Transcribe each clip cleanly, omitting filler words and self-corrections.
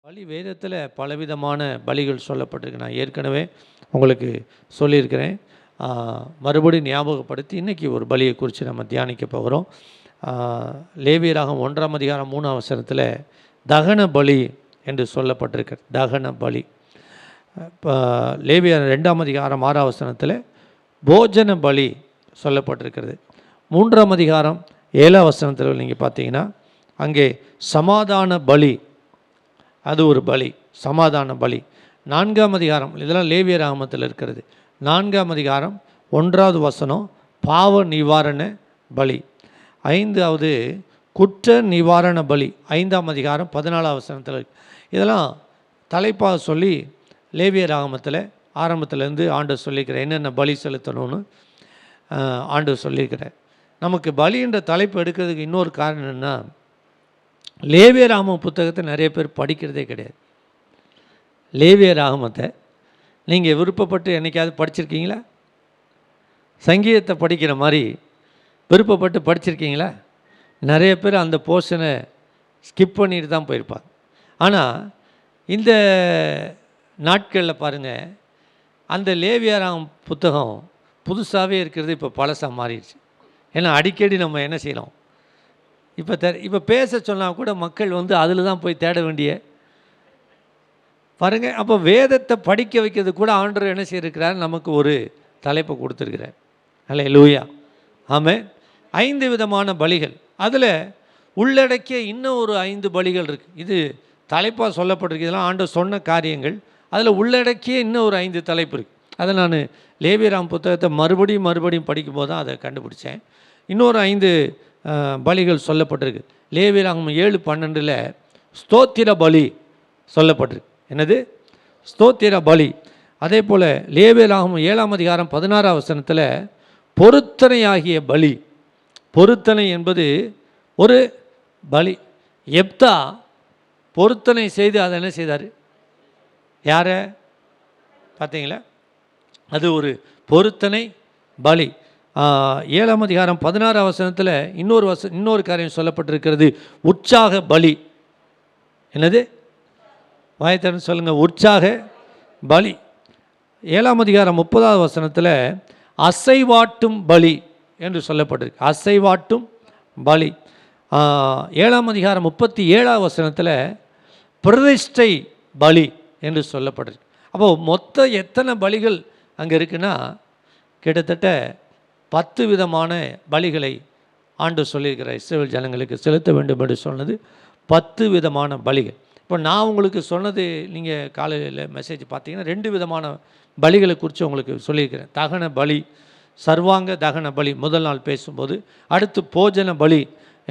பலி வேதத்தில் பலவிதமான பலிகள் சொல்லப்பட்டிருக்கு. நான் ஏற்கனவே உங்களுக்கு சொல்லியிருக்கிறேன். மறுபடியும் ஞாபகப்படுத்தி இன்றைக்கி ஒரு பலியை குறித்து நம்ம தியானிக்க போகிறோம். லேவியராகமம் 1ஆம் அதிகாரம் 3ஆம் வசனத்தில் தகன பலி என்று சொல்லப்பட்டிருக்கு. தகன பலி. இப்போ லேவியர் 2ஆம் அதிகாரம் 6ஆம் வசனத்தில் போஜன பலி சொல்லப்பட்டிருக்கிறது. 3ஆம் அதிகாரம் 7ஆம் வசனத்தில் நீங்கள் பார்த்தீங்கன்னா அங்கே சமாதான பலி, அது ஒரு பலி, சமாதான பலி. 4ஆம் அதிகாரம், இதெல்லாம் லேவியர் ஆகமத்தில் இருக்கிறது. 4ஆம் அதிகாரம் 1வது வசனம் பாவ நிவாரண பலி. 5வது குற்ற நிவாரண பலி, 5ஆம் அதிகாரம் 14ஆம் வசனத்தில். இதெல்லாம் தலைப்பாக சொல்லி லேவியர் ஆகமத்தில் ஆரம்பத்திலேருந்து ஆண்டவர் சொல்லியிருக்கிறேன் என்னென்ன பலி செலுத்தணும்னு ஆண்டவர் சொல்லியிருக்கிறார். நமக்கு பலின்ற தலைப்பு எடுக்கிறதுக்கு இன்னொரு காரணம் என்னென்னா, லேவியர் ஆகம புத்தகத்தை நிறைய பேர் படிக்கிறதே கிடையாது. லேவியர் ஆகமத்தை நீங்கள் விருப்பப்பட்டு என்றைக்காவது படிச்சிருக்கீங்களா? சங்கீதத்தை படிக்கிற மாதிரி விருப்பப்பட்டு படிச்சிருக்கீங்களா? நிறைய பேர் அந்த போர்ஷனை ஸ்கிப் பண்ணிட்டு தான் போயிருப்பாங்க. ஆனால் இந்த நாட்களில் பாருங்கள், அந்த லேவியர் ஆகம புத்தகம் புதுசாகவே இருக்கிறது, இப்போ பழசாக மாறிடுச்சு. ஏன்னா அடிக்கடி நம்ம என்ன செய்யலாம், இப்போ பேச சொன்னால் கூட மக்கள் அதில் தான் போய் தேட வேண்டிய பாருங்கள். அப்போ வேதத்தை படிக்க வைக்கிறது கூட ஆண்டவர் என்ன செய்திருக்கிறார், நமக்கு ஒரு தலைப்பை கொடுத்துருக்கிறார். அல்லேலூயா, ஆமென். 5 விதமான பலிகள், அதில் உள்ளடக்கிய இன்னும் ஒரு 5 பலிகள் இருக்குது. இது தலைப்பாக சொல்லப்பட்டிருக்கு. இதெல்லாம் ஆண்டவர் சொன்ன காரியங்கள். அதில் உள்ளடக்கிய இன்னும் ஒரு 5 தலைப்பு இருக்குது. அதை நான் லேவியராம் புத்தகத்தை மறுபடியும் படிக்கும்போது தான் அதை கண்டுபிடிச்சேன். இன்னொரு 5 பலிகள் சொல்லப்பட்டிருக்கு. லேவியராகமம் 7:12 ஸ்தோத்திர பலி சொல்லப்பட்டிருக்கு. என்னது? ஸ்தோத்திர பலி. அதே போல் லேவியராகமம் 7ஆம் அதிகாரம் 16ஆம் வசனத்தில் பொருத்தனையாகிய பலி. பொருத்தனை என்பது ஒரு பலி. எப்தா பொருத்தனை செய்து அதை என்ன செய்தார்? யாரை பார்த்தீங்களா? அது ஒரு பொருத்தனை பலி. 7ஆம் அதிகாரம் 16ஆம் வசனத்தில் இன்னொரு காரியம் சொல்லப்பட்டிருக்கிறது, உற்சாக பலி. என்னது? வாயத்தரன்னு சொல்லுங்கள், உற்சாக பலி. 7ஆம் அதிகாரம் 30ஆவது வசனத்தில் அசைவாட்டும் பலி என்று சொல்லப்பட்டிருக்கு. அசைவாட்டும் பலி. 7ஆம் அதிகாரம் 37ஆவது வசனத்தில் பிரதிஷ்டை பலி என்று சொல்லப்பட்டிருக்கு. அப்போது மொத்தம் எத்தனை பலிகள் அங்கே இருக்குன்னா, கிட்டத்தட்ட 10 விதமான பலிகளை ஆண்டவர் சொல்லியிருக்கிறார். இஸ்ரவேல் ஜனங்களுக்கு செலுத்த வேண்டும் என்று சொன்னது 10 விதமான பலிகள். இப்போ நான் உங்களுக்கு சொன்னது, நீங்கள் காலையில் மெசேஜ் பார்த்தீங்கன்னா 2 விதமான பலிகளை குறித்து உங்களுக்கு சொல்லியிருக்கிறேன். தகன பலி, சர்வாங்க தகன பலி முதல் நாள் பேசும்போது, அடுத்து போஜன பலி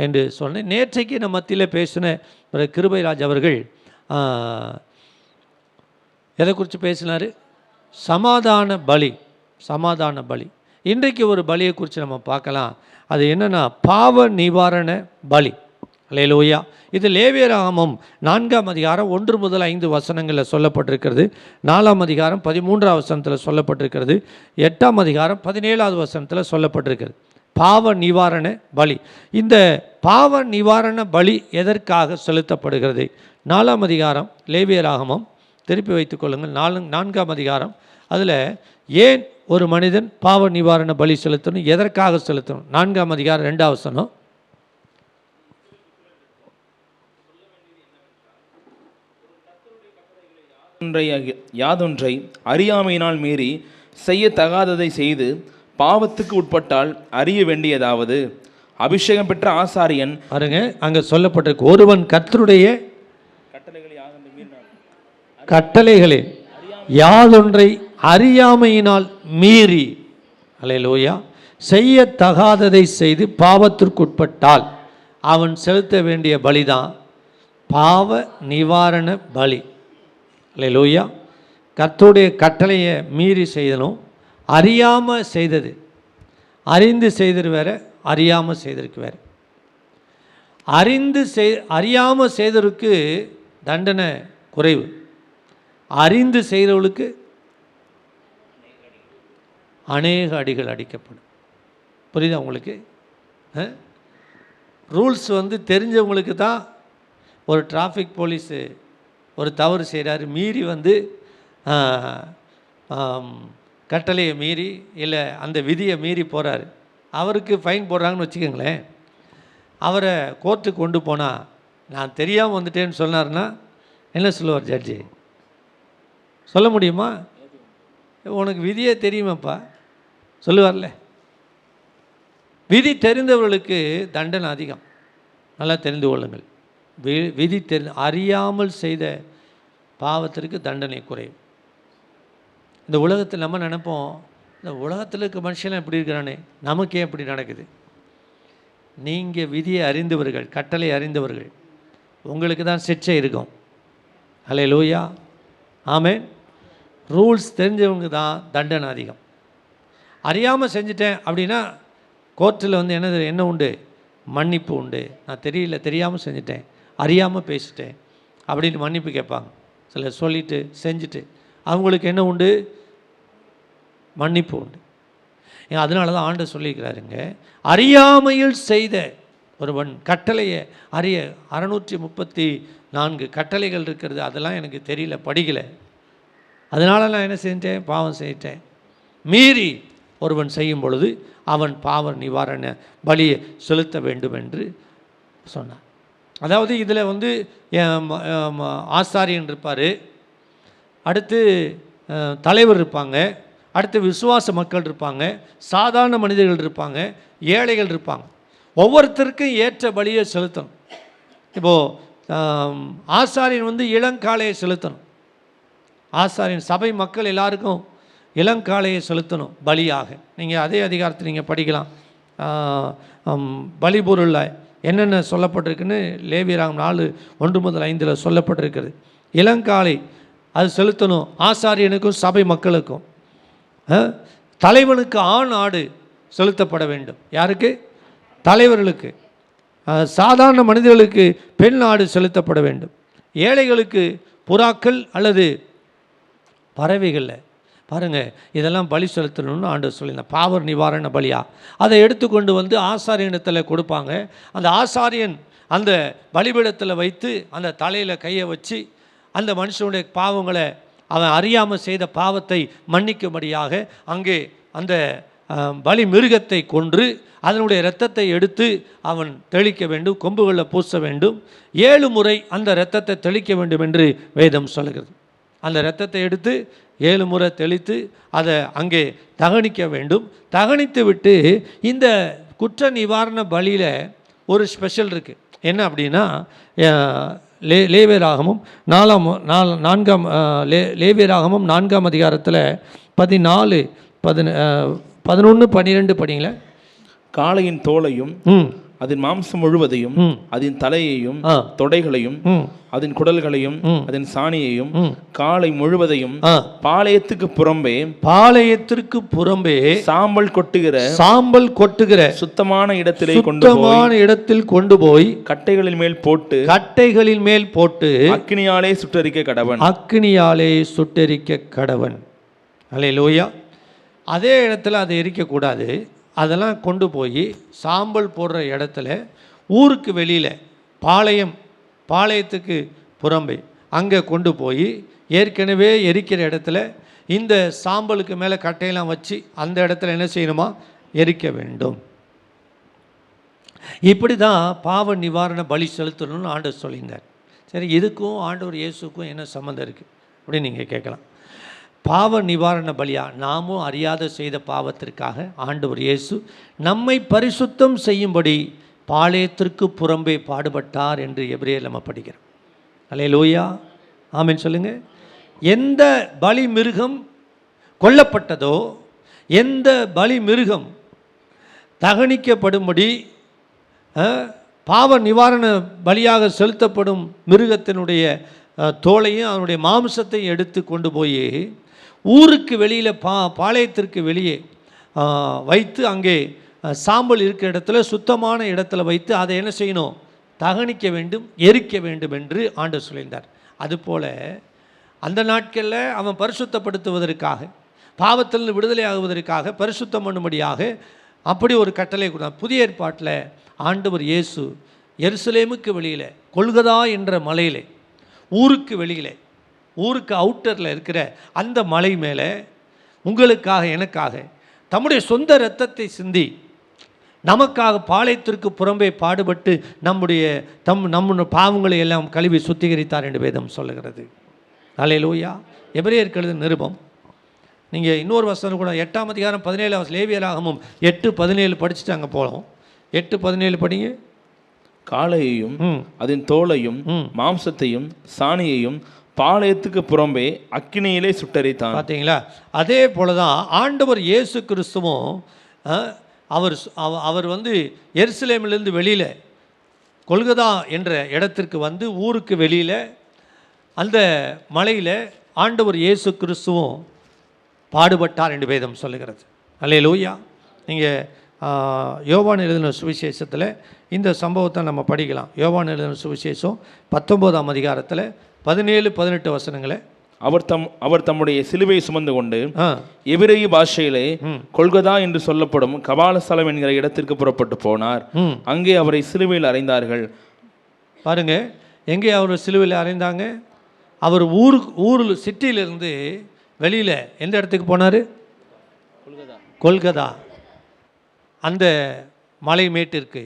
என்று சொன்னேன். நேற்றைக்கு நம்ம மத்தியில் பேசின கிருபைராஜ் அவர்கள் எதை குறித்து பேசினார்? சமாதான பலி. சமாதான பலி. இன்றைக்கு ஒரு பலியை குறித்து நம்ம பார்க்கலாம். அது என்னென்னா பாவ நிவாரண பலி. அல்லேலூயா. இது லேவியர் ஆகமம் 4ஆம் அதிகாரம் 1 முதல் 5 வசனங்களில் சொல்லப்பட்டிருக்கிறது. 4ஆம் அதிகாரம் 13ஆம் வசனத்தில் சொல்லப்பட்டிருக்கிறது. 8ஆம் அதிகாரம் 17ஆவது வசனத்தில் சொல்லப்பட்டிருக்கிறது. பாவ நிவாரண பலி. இந்த பாவ நிவாரண பலி எதற்காக செலுத்தப்படுகிறது? 4ஆம் அதிகாரம் லேவியர் ஆகமம் திருப்பி வைத்துக் கொள்ளுங்கள். 4ஆம் அதிகாரம், அதில் ஏன் ஒரு மனிதன் பாவ நிவாரண பலி செலுத்தணும், எதற்காக செலுத்தணும்? 4ஆம் அதிகாரம் 2ஆம் வசனம். யாதொன்றை அறியாமையினால் மீறி செய்யத்தகாததை செய்து பாவத்துக்கு உட்பட்டால் அறிய வேண்டியதாவது, அபிஷேகம் பெற்ற ஆசாரியன். பாருங்க, அங்கே சொல்லப்பட்டிருக்கு, ஒருவன் கர்த்தருடைய கட்டளைகளில் யாதொன்றை அறியாமையினால் மீறி, அல்லேலூயா, செய்யத்தகாததை செய்து பாவத்திற்குட்பட்டால் அவன் செலுத்த வேண்டிய பலிதான் பாவ நிவாரண பலி. அல்லேலூயா. கர்த்தருடைய கட்டளையை மீறி செய்யணும். அறியாமல் செய்தது, அறிந்து செய்தது வேறு, அறியாமல் செய்ததுக்கு வேறு. அறியாமல் செய்ததற்கு தண்டனை குறைவு, அறிந்து செய்கிறவளுக்கு அநேக அடிகள் அடிக்கப்படும். புரியுதா உங்களுக்கு? ரூல்ஸ் தெரிஞ்சவங்களுக்கு தான் ஒரு டிராஃபிக் போலீஸு ஒரு தவறு செய்கிறாரு, மீறி வந்து கட்டளையை மீறி இல்லை அந்த விதியை மீறி போகிறாரு, அவருக்கு ஃபைன் போடுறாங்கன்னு வச்சுக்கோங்களேன். அவரை கோர்ட்டுக்கு கொண்டு போனால் நான் தெரியாமல் வந்துட்டேன்னு சொன்னார்னா என்ன சொல்லுவார் ஜட்ஜி? சொல்ல முடியுமா? உனக்கு விதியே தெரியுமாப்பா சொல்லுவார்ல. விதி தெரிந்தவர்களுக்கு தண்டனை அதிகம், நல்லா தெரிந்து கொள்ளுங்கள். விதி அறியாமல் செய்த பாவத்திற்கு தண்டனை குறையும். இந்த உலகத்தில் நம்ம நினைப்போம், இந்த உலகத்தில் இருக்க மனுஷன் எப்படி இருக்கிறானே, நமக்கே எப்படி நடக்குது? நீங்கள் விதியை அறிந்தவர்கள், கட்டளை அறிந்தவர்கள், உங்களுக்கு தான் சிக்ஷை இருக்கும். அல்லேலூயா, ஆமென். ரூல்ஸ் தெரிஞ்சவங்க தான் தண்டனை அதிகம். அறியாமல் செஞ்சிட்டேன் அப்படின்னா கோர்ட்டில் வந்து என்ன உண்டு? மன்னிப்பு உண்டு. நான் தெரியாமல் செஞ்சிட்டேன், அறியாமல் பேசிட்டேன் அப்படின்னு மன்னிப்பு கேட்பாங்க. சில சொல்லிட்டு செஞ்சுட்டு அவங்களுக்கு என்ன உண்டு? மன்னிப்பு உண்டு. அதனால தான் ஆண்டவர் சொல்லியிருக்கிறாருங்க, அறியாமையில் செய்த ஒருவன் கட்டளையை அறிய 634 கட்டளைகள் இருக்கிறது, அதெல்லாம் எனக்கு தெரியல, படிக்கலை, அதனால நான் என்ன செஞ்சேன்? பாவம் செஞ்சிட்டேன். மீறி ஒருவன் செய்யும் பொழுது அவன் பாவ நிவாரண பலியை செலுத்த வேண்டும் என்று சொன்னான். அதாவது இதில் வந்து ஆசாரியன் இருப்பார், அடுத்து தலைவர் இருப்பாங்க, அடுத்து விசுவாச மக்கள் இருப்பாங்க, சாதாரண மனிதர்கள் இருப்பாங்க, ஏழைகள் இருப்பாங்க. ஒவ்வொருத்தருக்கும் ஏற்ற பலியை செலுத்தணும். இப்போது ஆசாரியன் வந்து இளங்காளையை செலுத்தணும். ஆசாரியன் சபை மக்கள் எல்லாருக்கும் இளங்காளையை செலுத்தணும் பலியாக. நீங்கள் அதே அதிகாரத்தில் நீங்கள் படிக்கலாம். பலிபொருளில் என்னென்ன சொல்லப்பட்டிருக்குன்னு லேவியராகமம் 4:1-5 சொல்லப்பட்டிருக்கிறது. இளங்காளை அது செலுத்தணும் ஆசாரியனுக்கும் சபை மக்களுக்கும். தலைவனுக்கு ஆண் ஆடு செலுத்தப்பட வேண்டும். யாருக்கு? தலைவர்களுக்கு. சாதாரண மனிதர்களுக்கு பெண் ஆடு செலுத்தப்பட வேண்டும். ஏழைகளுக்கு புறாக்கள் அல்லது பறவைகளில் பாருங்கள், இதெல்லாம் பலி செலுத்தணும்னு ஆண்டவர் சொல்லியிருந்தார். பாவ நிவாரண பலியா அதை எடுத்துக்கொண்டு வந்து ஆசாரியனிடத்தில் கொடுப்பாங்க. அந்த ஆசாரியன் அந்த பலிபீடத்தில் வைத்து அந்த தலையில் கையை வச்சு அந்த மனுஷனுடைய பாவங்களை, அவன் அறியாமல் செய்த பாவத்தை மன்னிக்கும்படியாக அங்கே அந்த பலி மிருகத்தை கொன்று அதனுடைய இரத்தத்தை எடுத்து அவன் தெளிக்க வேண்டும், கொம்புகளில் பூச வேண்டும். 7 முறை அந்த இரத்தத்தை தெளிக்க வேண்டும் என்று வேதம் சொல்கிறது. அந்த இரத்தத்தை எடுத்து 7 முறை தெளித்து அதை அங்கே தகனிக்க வேண்டும். தகனித்து விட்டு இந்த குற்ற நிவாரண பலியில் ஒரு ஸ்பெஷல் இருக்குது. என்ன அப்படின்னா, லேவியராகமம் 4ஆம் அதிகாரத்தில் 14, 11, 12 படிங்களேன். காளையின் தோலையும் அதன் மாம்சம் முழுவதையும் அதன் தலையையும் தொடைகளையும் அதன் குடல்களையும் அதன் சாணியையும் காளை முழுவதையும் பாளையத்துக்கு புறம்பே சாம்பல் கொட்டுகிற சுத்தமான இடத்தில் கொண்டு போய் கட்டைகளின் மேல் போட்டு அக்கினியாலே சுட்டெரிக்க கடவன். அல்லேலூயா. அதே இடத்துல அதை எரிக்கக்கூடாது. அதெல்லாம் கொண்டு போய் சாம்பல் போடுற இடத்துல ஊருக்கு வெளியில் பாளையத்துக்கு புறம்பே அங்கே கொண்டு போய் ஏற்கனவே எரிக்கிற இடத்துல இந்த சாம்பலுக்கு மேலே கட்டையெல்லாம் வச்சு அந்த இடத்துல என்ன செய்யணுமா? எரிக்க வேண்டும். இப்படி தான் பாவ நிவாரண பலி செலுத்தணும்னு ஆண்டவர் சொல்லியிருந்தார். சரி, இதுக்கும் ஆண்டவர் இயேசுக்கும் என்ன சம்மந்தம் இருக்குது அப்படின்னு நீங்கள் கேட்கலாம். பாவ நிவாரண பலியா நாமும் அறியாத செய்த பாவத்திற்காக ஆண்டவர் இயேசு நம்மை பரிசுத்தம் செய்யும்படி பாளையத்திற்கு புறம்பே பாடுபட்டார் என்று எபிரேயர் நம்ம படிக்கிறோம். அல்லேலூயா, ஆமென் சொல்லுங்கள். எந்த பலி மிருகம் கொல்லப்பட்டதோ, எந்த பலி மிருகம் தகனிக்கப்படும்படி பாவ நிவாரண பலியாக செலுத்தப்படும் மிருகத்தினுடைய தோலையும் அதனுடைய மாம்சத்தையும் எடுத்து கொண்டு போய் ஊருக்கு வெளியில் பாளையத்திற்கு வெளியே வைத்து அங்கே சாம்பல் இருக்கிற இடத்துல சுத்தமான இடத்துல வைத்து அதை என்ன செய்யணும்? தகனிக்க வேண்டும், எரிக்க வேண்டும் என்று ஆண்டவர் சொல்லியிருந்தார். அதுபோல் அந்த நாட்களில் அவன் பரிசுத்தப்படுத்துவதற்காக, பாவத்திலிருந்து விடுதலை ஆகுவதற்காக, பரிசுத்தம் பண்ணும்படியாக அப்படி ஒரு கட்டளை கொடுத்தார். புதிய ஏற்பாட்டில் ஆண்டவர் இயேசு எருசலேமுக்கு வெளியில் கொல்கதா என்ற மலையிலே ஊருக்கு வெளியில், ஊருக்கு அவுட்டரில் இருக்கிற அந்த மலை மேலே உங்களுக்காக எனக்காக தம்முடைய சொந்த இரத்தத்தை சிந்தி நமக்காக பாளையத்திற்கு புறம்பே பாடுபட்டு நம்முடைய பாவங்களை எல்லாம் கழுவி சுத்திகரித்தார் என்று வேதம் சொல்லுகிறது. அல்லேலூயா. எபிரேயருக்கு எழுதின நிருபம், நீங்கள் இன்னொரு வசனம் கூட 8ஆம் அதிகாரம் 17 லேவியராகமும் 8:17 படிச்சுட்டு அங்கே போகலாம். 8:17 படிங்க. காளையையும் அதன் தோலையும் மாம்சத்தையும் சாணியையும் பாளையத்துக்கு புறம்பே அக்கினியிலே சுட்டரித்தான். பார்த்தீங்களா? அதே போல தான் ஆண்டவர் இயேசு கிறிஸ்துவும் அவர் எருசலேமிலிருந்து வெளியில் கொல்கதா என்ற இடத்திற்கு வந்து ஊருக்கு வெளியில் அந்த மலையில் ஆண்டவர் இயேசு கிறிஸ்துவும் பாடுபட்டார் என்று வேதம் சொல்லுகிறது. அல்லேலூயா. நீங்கள் யோவான் எழுதின சுவிசேஷத்தில் இந்த சம்பவத்தை நம்ம படிக்கலாம். யோவான் எழுதின சுவிசேஷம் 19ஆம் அதிகாரத்தில் 17-18 வசனங்களை. அவர் தம்முடைய சிலுவை சுமந்து கொண்டு எபிரேய பாஷையிலே கொல்கதா என்று சொல்லப்படும் கபாலஸ்தலம் என்கிற இடத்திற்கு புறப்பட்டு போனார். அங்கே அவரை சிலுவையில் அறைந்தார்கள். பாருங்க, எங்கே அவர் சிலுவையில் அறைந்தாங்க? அவர் ஊரில் சிட்டியிலிருந்து வெளியில் எந்த இடத்துக்கு போனார்? கொல்கதா. அந்த மலை மேட்டிற்கு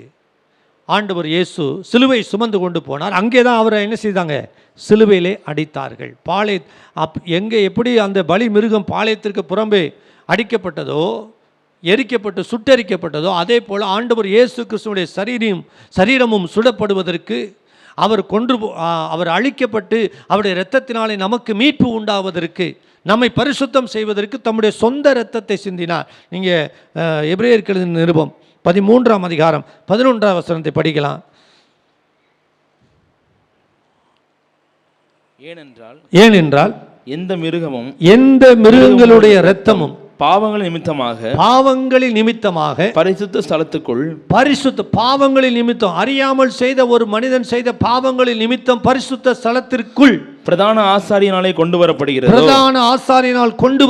ஆண்டவர் இயேசு சிலுவை சுமந்து கொண்டு போனார். அங்கே தான் அவரை என்ன செய்தாங்க? சிலுவையிலே அடித்தார்கள். எங்கே எப்படி அந்த பலி மிருகம் பாளையத்திற்கு புறம்பே அடிக்கப்பட்டதோ, எரிக்கப்பட்டு சுட்டரிக்கப்பட்டதோ, அதே போல் ஆண்டவர் இயேசு கிறிஸ்துவுடைய சரீரமும் சுடப்படுவதற்கு அவர் அழிக்கப்பட்டு அவருடைய இரத்தத்தினாலே நமக்கு மீட்பு உண்டாவதற்கு, நம்மை பரிசுத்தம் செய்வதற்கு தம்முடைய சொந்த இரத்தத்தை சிந்தினார். நீங்கள் எபிரேயருக்கு எழுதின நிருபம் 13ஆம் அதிகாரம் 11ஆம் வசனத்தை படிக்கலாம். ஏனென்றால் எந்த மிருகங்களுடைய இரத்தமும் பாவங்களின் நிமித்தமாக பரிசுத்த ஸ்தலத்துக்குள் பாவங்களின் நிமித்தம் அறியாமல் செய்த ஒரு மனிதன் செய்த பாவங்களின் நிமித்தம் பரிசுத்த ஸ்தலத்திற்குள் பிரதான ஆசாரியனாலே கொண்டு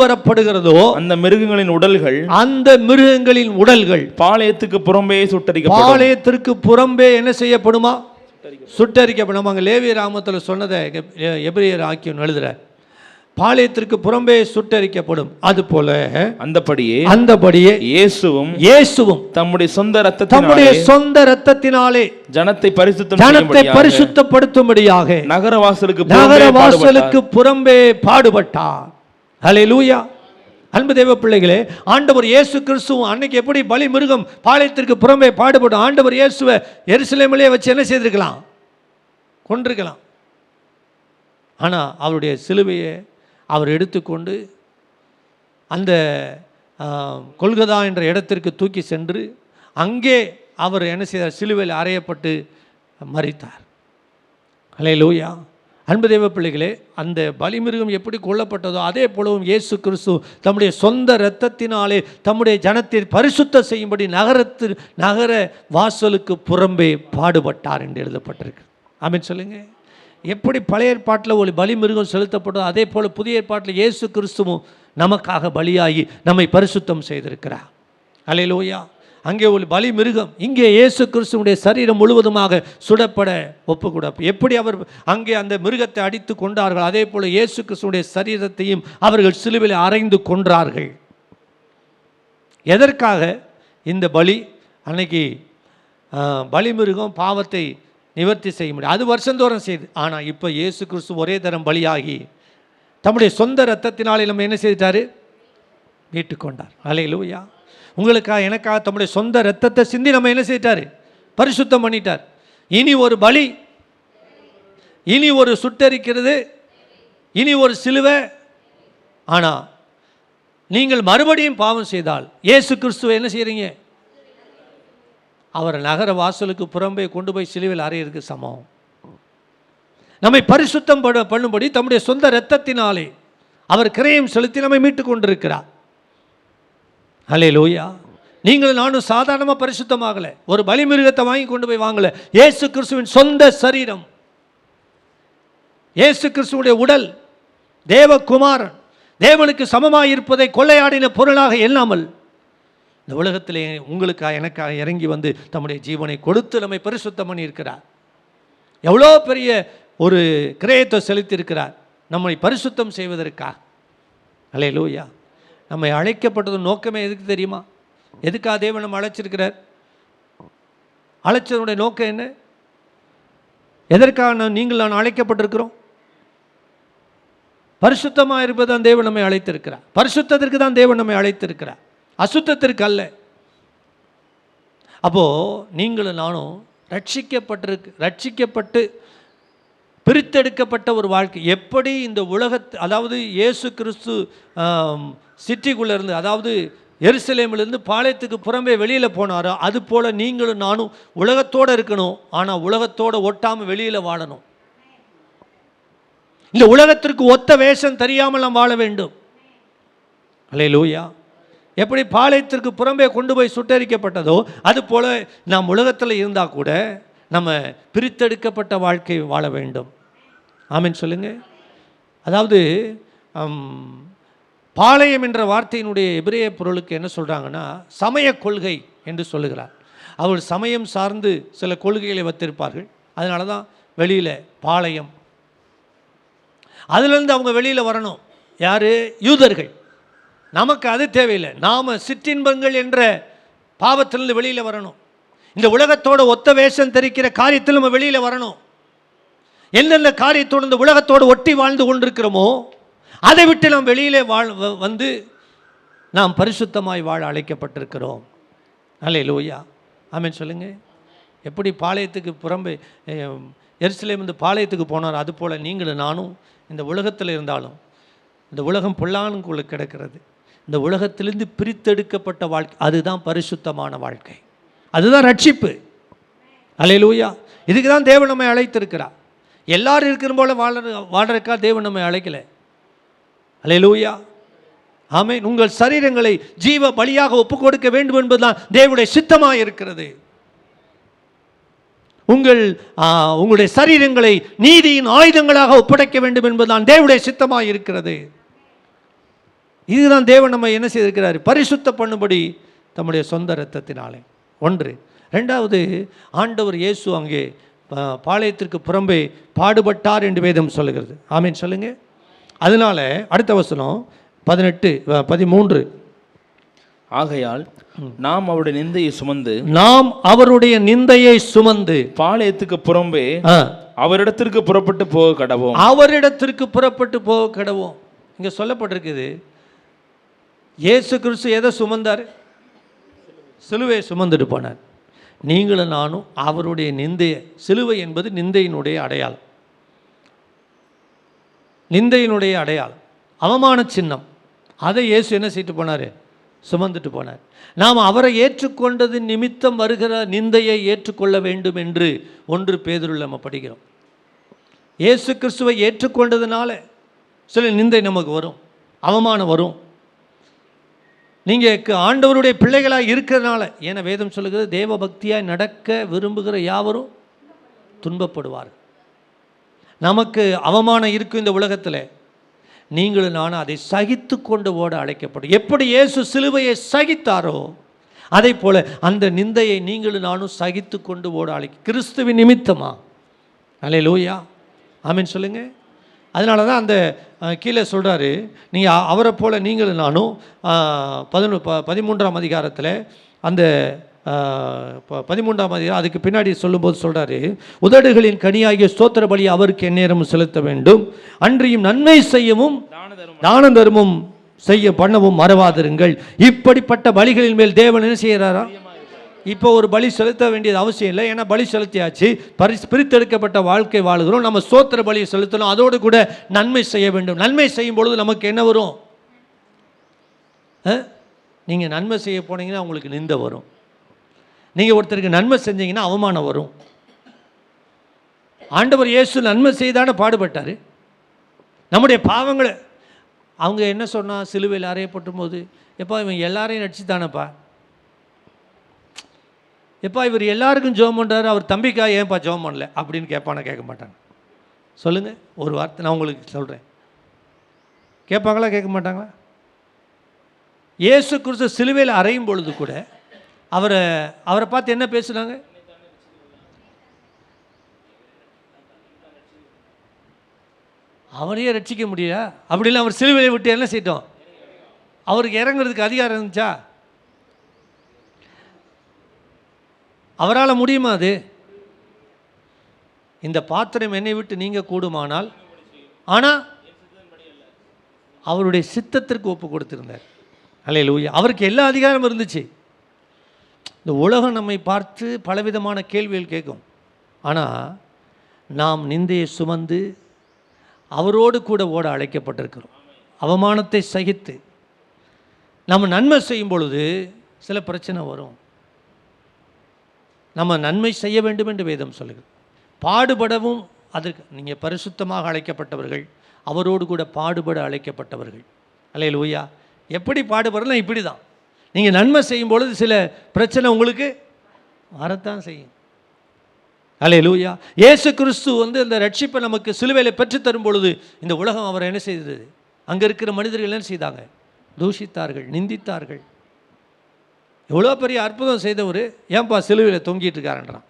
வரப்படுகிறதோ அந்த மிருகங்களின் உடல்கள் பாளையத்துக்கு புறம்பே பாளையத்திற்கு புறம்பே என்ன செய்யப்படுமா? சுட்டரிக்கப்படும். அங்கே லேவிய ராமத்தில் சொன்னதை எபிரேயர் ஆக்கியோன் எழுதுறார். பாளையத்திற்கு புறம்பே சுட்டரிக்கப்படும். அதுபோல அந்தபடியே இயேசுவும் தம்முடைய சொந்த இரத்தத்தினாலே ஜனத்தை பரிசுத்தப்படுத்தும்படியாக நகரவாசலுக்கு புறம்பே பாடுபட்டார். ஹல்லேலூயா. அன்பு தேவ பிள்ளைகளே, ஆண்டவர் இயேசு கிறிஸ்துவும் அன்னைக்கு எப்படி பலி மிருகம் பாளையத்திற்கு புறம்பே பாடுபடும், ஆண்டவர் இயேசுவை எருசலேமிலே வச்சு என்ன செய்திருக்கலாம்? கொண்டிருக்கலாம். ஆனால் அவருடைய சிலுவையை அவர் எடுத்துக்கொண்டு அந்த கொல்கதா என்ற இடத்திற்கு தூக்கி சென்று அங்கே அவர் என்ன செய்தார்? சிலுவையில் அறையப்பட்டு மரித்தார். அல்லேலூயா. அன்பு தேவ பிள்ளைகளே, அந்த பலிமிருகம் எப்படி கொல்லப்பட்டதோ அதே போலவும் இயேசு கிறிஸ்து தம்முடைய சொந்த இரத்தத்தினாலே தம்முடைய ஜனத்தை பரிசுத்த செய்யும்படி நகர வாசலுக்கு புறம்பே பாடுபட்டார் என்று எழுதப்பட்டிருக்கு. ஆமென் சொல்லுங்க. எப்படி பழைய ஏற்பாட்டில் ஒரு பலிமிருகம் செலுத்தப்பட்டதோ அதே போல் புதிய ஏற்பாட்டில் இயேசு கிறிஸ்துவும் நமக்காக பலியாகி நம்மை பரிசுத்தம் செய்திருக்கிறார். அல்லேலூயா. அங்கே ஒரு பலி மிருகம், இங்கே இயேசு கிறிஸ்துவுடைய சரீரம் முழுவதுமாக சுடப்பட ஒப்புக்கூட. எப்படி அவர் அங்கே அந்த மிருகத்தை அடித்து கொண்டார்கள், அதே போல் இயேசு கிறிஸ்துவுடைய சரீரத்தையும் அவர்கள் சிலுவையில் அறைந்து கொன்றார்கள். எதற்காக இந்த பலி? அன்னைக்கு பலி மிருகம் பாவத்தை நிவர்த்தி செய்ய முடியும், அது வருஷந்தோறும் செய்து. ஆனால் இப்போ இயேசு கிறிஸ்து ஒரே தரம் பலியாகி தம்முடைய சொந்த இரத்தத்தினாலே நம்ம என்ன செய்தார்? மீட்டுக்கொண்டார். அல்லேலூயா. உங்களுக்காக எனக்காக தம்முடைய சொந்த இரத்தத்தை சிந்தி நம்ம என்ன செய்தார்? பரிசுத்தம் பண்ணிட்டார். இனி ஒரு பலி, இனி ஒரு சுட்டரிக்கிறது, இனி ஒரு சிலுவை. ஆனால் நீங்கள் மறுபடியும் பாவம் செய்தால் இயேசு கிறிஸ்துவை என்ன செய்கிறீங்க? அவர் நகர வாசலுக்கு புறம்பே கொண்டு போய் சிலுவையில் அறையிறதுக்கு சமம். நம்மை பரிசுத்தம் பண்ணும்படி தம்முடைய சொந்த இரத்தத்தினாலே அவர் கிரயம் செலுத்தி நம்மை மீட்டு கொண்டிருக்கிறார். அல்லேலூயா. நீங்கள் நானும் சாதாரணமாக பரிசுத்தமாகலை, ஒரு பலி மிருகத்தை வாங்கி கொண்டு போய் வாங்கலை. இயேசு கிறிஸ்துவின் சொந்த சரீரம், இயேசு கிறிஸ்துவுடைய உடல், தேவகுமாரன் தேவனுக்கு சமமாக இருப்பதை கொள்ளையாடின பொருளாக எண்ணாமல் இந்த உலகத்திலே உங்களுக்காக எனக்காக இறங்கி வந்து தம்முடைய ஜீவனை கொடுத்து நம்மை பரிசுத்தம் பண்ணி இருக்கிறார். எவ்வளோ பெரிய ஒரு கிரயத்தை செலுத்தியிருக்கிறார் நம்மை பரிசுத்தம் செய்வதற்காக. அல்லேலூயா. நம்மை அழைக்கப்பட்டது நோக்கமே எதுக்கு தெரியுமா? எதுக்காக தேவன் நம்ம அழைச்சிருக்கிறார்? அழைச்சதனுடைய நோக்கம் என்ன? எதற்காக நான் அழைக்கப்பட்டிருக்கிறோம்? பரிசுத்தமாக இருப்பது தான் தேவன் நம்மை அழைத்திருக்கிறார். பரிசுத்தத்திற்கு தான் தேவன் நம்மை அழைத்திருக்கிறார், அசுத்தத்திற்கு அல்ல. அப்போது நீங்களும் நானும் ரட்சிக்கப்பட்டு பிரித்தெடுக்கப்பட்ட ஒரு வாழ்க்கை. எப்படி இந்த அதாவது இயேசு கிறிஸ்து சிட்டிக்குள்ளே இருந்து, அதாவது எருசலேமிலிருந்து பாளையத்துக்கு புறம்பே வெளியில் போனாரோ, அது போல் நீங்களும் நானும் உலகத்தோடு இருக்கணும். ஆனால் உலகத்தோடு ஒட்டாமல் வெளியில் வாழணும். இந்த உலகத்திற்கு ஒத்த வேஷம் தெரியாமல் நாம் வாழ வேண்டும். அல்லேலூயா. எப்படி பாளையத்திற்கு புறம்பே கொண்டு போய் சுட்டரிக்கப்பட்டதோ அது போல நாம் உலகத்தில் இருந்தால் கூட நம்ம பிரித்தெடுக்கப்பட்ட வாழ்க்கை வாழ வேண்டும். ஆமென் சொல்லுங்க. அதாவது பாளையம் என்ற வார்த்தையினுடைய எபிரேய பொருளுக்கு என்ன சொல்கிறாங்கன்னா சமய கொள்கை என்று சொல்லுகிறார். அவர் சமயம் சார்ந்து சில கொள்கைகளை வைத்திருப்பார்கள். அதனால தான் வெளியில் பாளையம். அதுலேருந்து அவங்க வெளியில் வரணும். யார்? யூதர்கள். நமக்கு அது தேவையில்லை. நாம் சிற்றின்பங்கள் என்ற பாவத்திலிருந்து வெளியில் வரணும். இந்த உலகத்தோட ஒத்த வேஷம் தெரிக்கிற காரியத்தில் நம்ம வெளியில் வரணும். எந்தெந்த காரியத்தோடு இந்த உலகத்தோடு ஒட்டி வாழ்ந்து கொண்டிருக்கிறோமோ அதை விட்டு நாம் வெளியிலே வந்து நாம் பரிசுத்தமாய் வாழ அழைக்கப்பட்டிருக்கிறோம். அல்லேலூயா. ஆமென் சொல்லுங்க. எப்படி பாளையத்துக்கு புறம்பே எருசலேம் வந்து பாளையத்துக்கு போனார், அது போல் நீங்களும் நானும் இந்த உலகத்தில் இருந்தாலும், இந்த உலகம் பொல்லானுக்குள்ள கிடக்கிறது, இந்த உலகத்திலிருந்து பிரித்தெடுக்கப்பட்ட வாழ்க்கை, அதுதான் பரிசுத்தமான வாழ்க்கை, அதுதான் ரட்சிப்பு. அல்லேலூயா. இதுக்கு தான் தேவன் நம்மை அழைத்திருக்கிறார். எல்லாரும் இருக்கிற போல வாழ்றதுக்காக தேவன் நம்மை அழைக்கலை. அல்லேலூயா. ஆமென். உங்கள் சரீரங்களை ஜீவ பலியாக ஒப்புக் கொடுக்க வேண்டும் என்பதுதான் தேவனுடைய சித்தமாக இருக்கிறது. உங்களுடைய சரீரங்களை நீதியின் ஆயுதங்களாக ஒப்படைக்க வேண்டும் என்பதுதான் தேவனுடைய சித்தமாக இருக்கிறது. இதுதான் தேவன் நம்ம என்ன செய்திருக்கிறார்? பரிசுத்த பண்ணும்படி தம்முடைய சொந்த இரத்தத்தினாலே. ஒன்று. ரெண்டாவது, ஆண்டவர் இயேசு அங்கே பாளையத்திற்கு புறம்பே பாடுபட்டார் என்று வேதம் சொல்லுகிறது. ஆமென் சொல்லுங்க. அதனால அடுத்த வசனம் 13. ஆகையால் நாம் அவருடைய நிந்தையை சுமந்து பாளையத்துக்கு புறம்பே அவரிடத்திற்கு புறப்பட்டு போக கடவோம். இங்க சொல்லப்பட்டிருக்குது, இயேசு கிறிஸ்து எதை சுமந்தார்? சிலுவையை சுமந்துட்டு போனார். நீங்களும் நானும் அவருடைய நிந்தையை, சிலுவை என்பது நிந்தையினுடைய அடையாளம், நிந்தையினுடைய அடையாளம், அவமான சின்னம். அதை இயேசு என்ன செய்துட்டு போனார்? சுமந்துட்டு போனார். நாம் அவரை ஏற்றுக்கொண்டது நிமித்தம் வருகிற நிந்தையை ஏற்றுக்கொள்ள வேண்டும் என்று 1 பேதுருவில் நம்ம படிக்கிறோம். இயேசு கிறிஸ்துவை ஏற்றுக்கொண்டதுனால சில நிந்தை நமக்கு வரும், அவமானம் வரும். நீங்கள் ஆண்டவருடைய பிள்ளைகளாக இருக்கிறதுனால, ஏன்னா வேதம் சொல்லுகிறது, தேவ பக்தியாய் நடக்க விரும்புகிற யாவரும் துன்பப்படுவார். நமக்கு அவமானம் இருக்கும் இந்த உலகத்தில், நீங்களும் நானும் அதை சகித்து கொண்டு ஓட அழைக்கப்படும். எப்படி இயேசு சிலுவையை சகித்தாரோ அதை போல அந்த நிந்தையை நீங்களும் நானும் சகித்து கொண்டு ஓட கிறிஸ்துவின் நிமித்தமா. அல்லேலூயா. ஆமென் சொல்லுங்க. அதனால தான் அந்த கீழே சொல்கிறாரு, நீங்கள் அவரை போல நீங்களும் நானும் 13ஆம் அதிகாரத்தில் அந்த 13ஆம் அதிகாரம் அதுக்கு பின்னாடி சொல்லும்போது சொல்கிறாரு, உதடுகளின் கனியாகிய ஸ்தோத்திர பலி அவருக்கு எந்நேரமும் செலுத்த வேண்டும், அன்றியும் நன்மை செய்யவும் தான தர்மம் செய்ய பண்ணவும் மறவாதிருங்கள். இப்படிப்பட்ட பலிகளின் மேல் தேவன் என்ன செய்கிறாரா? இப்போ ஒரு பலி செலுத்த வேண்டியது அவசியம் இல்லை, ஏன்னா பலி செலுத்தியாச்சு. பிரித்தெடுக்கப்பட்ட வாழ்க்கை வாழுகிறோம். நம்ம ஸ்தோத்திர பலியை செலுத்தணும், அதோடு கூட நன்மை செய்ய வேண்டும். நன்மை செய்யும் பொழுது நமக்கு என்ன வரும்? நீங்கள் நன்மை செய்ய போனீங்கன்னா உங்களுக்கு நிந்தை வரும். நீங்கள் ஒருத்தருக்கு நன்மை செஞ்சீங்கன்னா அவமானம் வரும். ஆண்டவர் இயேசு நன்மை செய்தான பாடுபட்டார். நம்முடைய பாவங்களை அவங்க என்ன சொன்னால், சிலுவையில் அறையப்பட்டும் போது, எப்பா இவன் எல்லாரையும் நடிச்சுதானப்பா, எப்பா இவர் எல்லாருக்கும் ஜெபம் பண்ணுறாரு, அவர் தம்பிக்கா ஏன்ப்பா ஜெபம் பண்ணல அப்படின்னு கேட்பானா? கேட்க மாட்டாங்க. சொல்லுங்கள், ஒரு வார்த்தை நான் உங்களுக்கு சொல்கிறேன். கேட்பாங்களா? கேட்க மாட்டாங்களா? இயேசு கிறிஸ்து சிலுவையில் அறையும் பொழுது கூட அவரை பார்த்து என்ன பேசுனாங்க? அவரையே ரட்சிக்க முடியல. அப்படிலாம் அவர் சிலுவையை விட்டு என்ன செய்யட்டும்? அவருக்கு இறங்குறதுக்கு அதிகாரம் இருந்துச்சா? அவரால் முடியுமா அது? இந்த பாத்திரம் என்னை விட்டு நீங்க கூடுமானால், ஆனால் அவருடைய சித்தத்திற்கு ஒப்பு கொடுத்திருந்தார். அல்லேலூயா. அவருக்கு எல்லா அதிகாரமும் இருந்துச்சு. இந்த உலகம் நம்மை பார்த்து பலவிதமான கேள்விகள் கேட்கும். ஆனால் நாம் நிந்தையை சுமந்து அவரோடு கூட ஓட அழைக்கப்பட்டிருக்கிறோம். அவமானத்தை சகித்து நம்ம நன்மை செய்யும் பொழுது சில பிரச்சனை வரும். நம்ம நன்மை செய்ய வேண்டும் என்று வேதம் சொல்லுகிறது. பாடுபடவும், அதற்கு நீங்கள் பரிசுத்தமாக அழைக்கப்பட்டவர்கள், அவரோடு கூட பாடுபட அழைக்கப்பட்டவர்கள். அல்லேலூயா. எப்படி பாடுபடலாம்? இப்படி தான். நீங்கள் நன்மை செய்யும் பொழுது சில பிரச்சனை உங்களுக்கு வரத்தான் செய்யும். அல்லேலூயா. இயேசு கிறிஸ்து இந்த ரட்சிப்பை நமக்கு சிலுவையில் பெற்றுத்தரும் பொழுது இந்த உலகம் அவரை என்ன செய்தது? அங்கே இருக்கிற மனிதர்கள் என்ன செய்தாங்க? தூஷித்தார்கள், நிந்தித்தார்கள். எவ்வளோ பெரிய அற்புதம் செய்தவர் ஏன்பா சிலுவையில் தொங்கிட்டு இருக்காருன்றான்.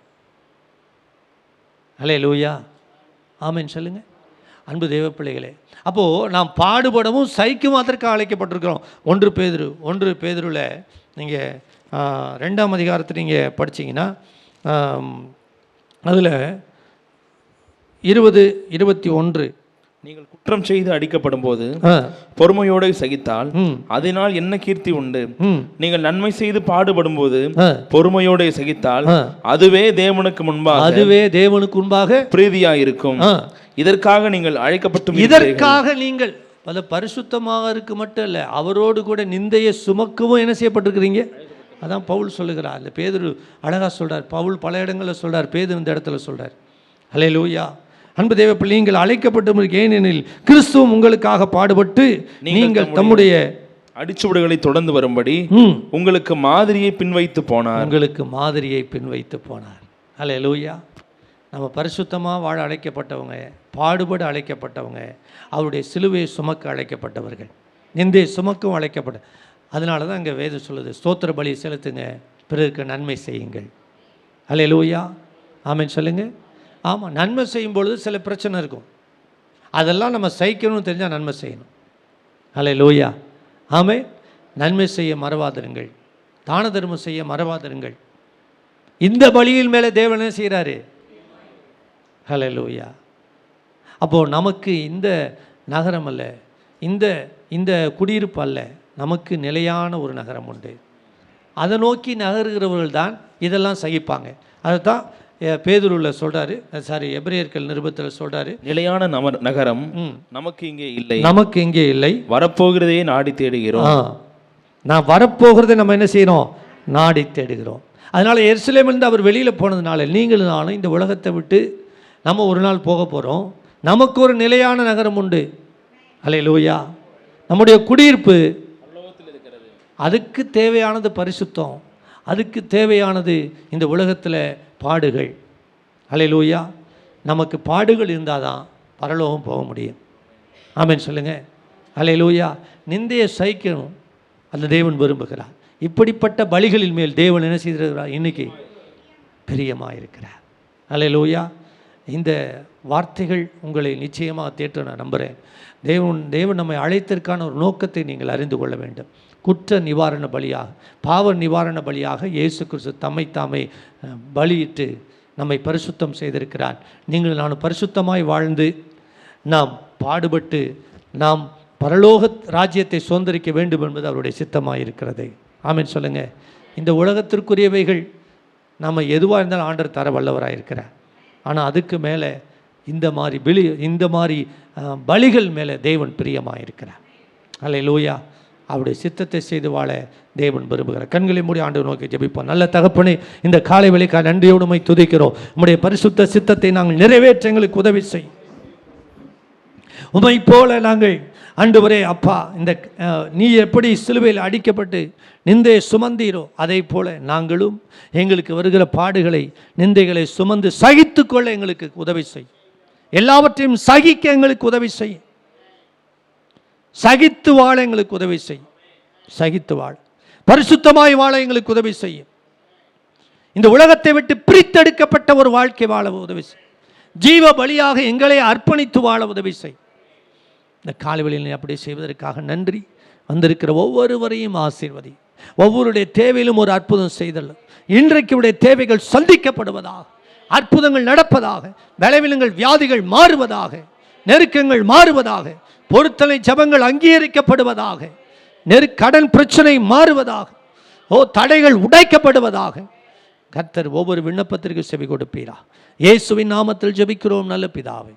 அல்லேலூயா. ஆமென் சொல்லுங்கள் அன்பு தேவ பிள்ளைகளே. அப்போது நாம் பாடுபடவும் சகிக்கும் அதற்காக அழைக்கப்பட்டிருக்கிறோம். 1 பேதுருவில் நீங்கள் 2ஆம் அதிகாரத்தை நீங்கள் படிச்சிங்கன்னா அதில் 20-21 நீங்கள் குற்றம் செய்து அடிக்கப்படும் போது பொறுமையோடு சகித்தால் அதனால் என்ன கீர்த்தி உண்டு? நீங்கள் நன்மை செய்து பாடுபடும் போது பொறுமையோடு சகித்தால் அதுவே தேவனுக்கு முன்பாக பிரீதியாயிருக்கும். இதற்காக நீங்கள் அழைக்கப்பட்டு, இதற்காக நீங்கள் பல பரிசுத்தமாக இருக்கு மட்டும் இல்லை, அவரோடு கூட நிந்தையை சுமக்கவும் என்ன செய்யப்பட்டிருக்கிறீங்க. அதான் பவுல் சொல்லுகிறார். அந்த பேதுரு அழகாக சொல்கிறார். பவுல் பல இடங்களில் சொல்கிறார், பேதுரு இந்த இடத்துல சொல்கிறார். அல்லேலூயா. அன்பு தேவ பிள்ளை, நீங்கள் அழைக்கப்பட்டு ஏனெனில் கிறிஸ்துவும் உங்களுக்காக பாடுபட்டு நீங்கள் தம்முடைய அடிச்சுவடுகளை தொடர்ந்து வரும்படி உங்களுக்கு மாதிரியை பின்வைத்து போனார். அல்லேலூயா. நம்ம பரிசுத்தமாக வாழ அழைக்கப்பட்டவங்க, பாடுபட அழைக்கப்பட்டவங்க, அவருடைய சிலுவையை சுமக்க அழைக்கப்பட்டவர்கள், நிந்தையை சுமக்கவும் அழைக்கப்பட்ட. அதனால தான் இங்கே வேதம் சொல்லுது, ஸ்தோத்திர பலி செலுத்துங்க, பிறருக்கு நன்மை செய்யுங்கள். அல்லேலூயா. ஆமென் சொல்லுங்கள். ஆமாம், நன்மை செய்யும் பொழுது சில பிரச்சனை இருக்கும். அதெல்லாம் நம்ம சகிக்கணும்னு தெரிஞ்சால் நன்மை செய்யணும். அல்லேலூயா. ஆமென். நன்மை செய்ய மறவாதிருங்கள், தான தர்மம் செய்ய மறவாதிருங்கள். இந்த பலியின் மேலே தேவன் என்ன செய்கிறாரு? அல்லேலூயா. அப்போது நமக்கு இந்த நகரம் அல்ல, இந்த குடியிருப்பு அல்ல, நமக்கு நிலையான ஒரு நகரம் உண்டு. அதை நோக்கி நகருகிறவர்கள் தான் இதெல்லாம் சகிப்பாங்க. அதைத்தான் பேதுருவில் சொல்கிறாரு, எபிரேயர்கள் நிருபத்தில் சொல்கிறாரு, நிலையான நகரம் நமக்கு இங்கே இல்லை, வரப்போகிறதே நாடி தேடுகிறோம். நான் வரப்போகிறதை நம்ம என்ன செய்யணும்? நாடி தேடுகிறோம். அதனால் எருசலேமிலிருந்து அவர் வெளியில் போனதுனால நீங்களும் நானும் இந்த உலகத்தை விட்டு நம்ம ஒரு நாள் போக போகிறோம். நமக்கு ஒரு நிலையான நகரம் உண்டு. அல்லேலூயா. நம்முடைய குடியிருப்பு, அதுக்கு தேவையானது பரிசுத்தம், அதுக்கு தேவையானது இந்த உலகத்தில் பாடுகள். அல்லேலூயா. நமக்கு பாடுகள் இருந்தால் தான் பரலோகம் போக முடியும். ஆமென் சொல்லுங்கள். அல்லேலூயா. நிந்தையை சகிக்கணும், அந்த தேவன் விரும்புகிறார். இப்படிப்பட்ட பலிகளின் மேல் தேவன் என்ன செய்திருக்கிறார்? இன்னைக்கு பிரியமாக இருக்கிறார். அல்லேலூயா. இந்த வார்த்தைகள் உங்களை நிச்சயமாக தேற்ற நான் நம்புகிறேன். தேவன் நம்மை அழைத்திற்கான ஒரு நோக்கத்தை நீங்கள் அறிந்து கொள்ள வேண்டும். குற்ற நிவாரண பலியாக, பாவ நிவாரண பலியாக இயேசு கிறிஸ்து தம்மை தாமே பலியிட்டு நம்மை பரிசுத்தம் செய்திருக்கிறார். நீங்கள் நான் பரிசுத்தமாய் வாழ்ந்து நாம் பாடுபட்டு நாம் பரலோக ராஜ்யத்தை சுதந்திரிக்க வேண்டும் என்பது அவருடைய சித்தமாக இருக்கிறது. ஆமென் சொல்லுங்கள். இந்த உலகத்திற்குரியவைகள் நம்ம எதுவாக இருந்தாலும் ஆண்டவர் தர வல்லவராக இருக்கிறார். ஆனால் அதுக்கு மேலே இந்த மாதிரி பலிகள் மேலே தேவன் பிரியமாக இருக்கிறார். அல்லேலூயா. அவருடைய சித்தத்தை செய்து வாழ தேவன் விரும்புகிறார். கண்களை மூடி ஆண்டவர் நோக்கி ஜெபிப்போம். நல்ல தகப்பனே, இந்த காலை வேளைக்காக நன்றியோடு உம்மை துதிக்கிறோம். உம்முடைய பரிசுத்த சித்தத்தை நாங்கள் நிறைவேற்ற எங்களுக்கு உதவி செய். உம்மை போல நாங்கள் ஆண்டவரே அப்பா, இந்த நீ எப்படி சிலுவையில் அடிக்கப்பட்டு நிந்தையை சுமந்தீரோ அதை போல நாங்களும் எங்களுக்கு வருகிற பாடுகளை, நிந்தைகளை சுமந்து சகித்து கொள்ள எங்களுக்கு உதவி செய். எல்லாவற்றையும் சகிக்க எங்களுக்கு உதவி செய். சகித்து வாழ எங்களுக்கு உதவி செய். சகித்து வாழ, பரிசுத்தமாய் வாழ எங்களுக்கு உதவி செய்யும். இந்த உலகத்தை விட்டு பிரித்தெடுக்கப்பட்ட ஒரு வாழ்க்கை வாழ உதவி செய். ஜீவ பலியாக எங்களை அர்ப்பணித்து வாழ உதவி செய். இந்த காலைவெளியில் அப்படி செய்வதற்காக நன்றி. வந்திருக்கிற ஒவ்வொருவரையும் ஆசீர்வதி. ஒவ்வொருடைய தேவையிலும் ஒரு அற்புதம் செய்தல். இன்றைக்கு உடைய தேவைகள் சந்திக்கப்படுவதாக, அற்புதங்கள் நடப்பதாக, பலவீனங்கள் வியாதிகள் மாறுவதாக, நெருக்கங்கள் மாறுவதாக, பொருத்தனை ஜபங்கள் அங்கீகரிக்கப்படுவதாக, கடன் பிரச்சனை மாறுவதாக, தடைகள் உடைக்கப்படுவதாக. கர்த்தர் ஒவ்வொரு விண்ணப்பத்திற்கு செவி கொடுப்பீரா. இயேசுவின் நாமத்தில் ஜெபிக்கிறோம் நல்ல பிதாவே.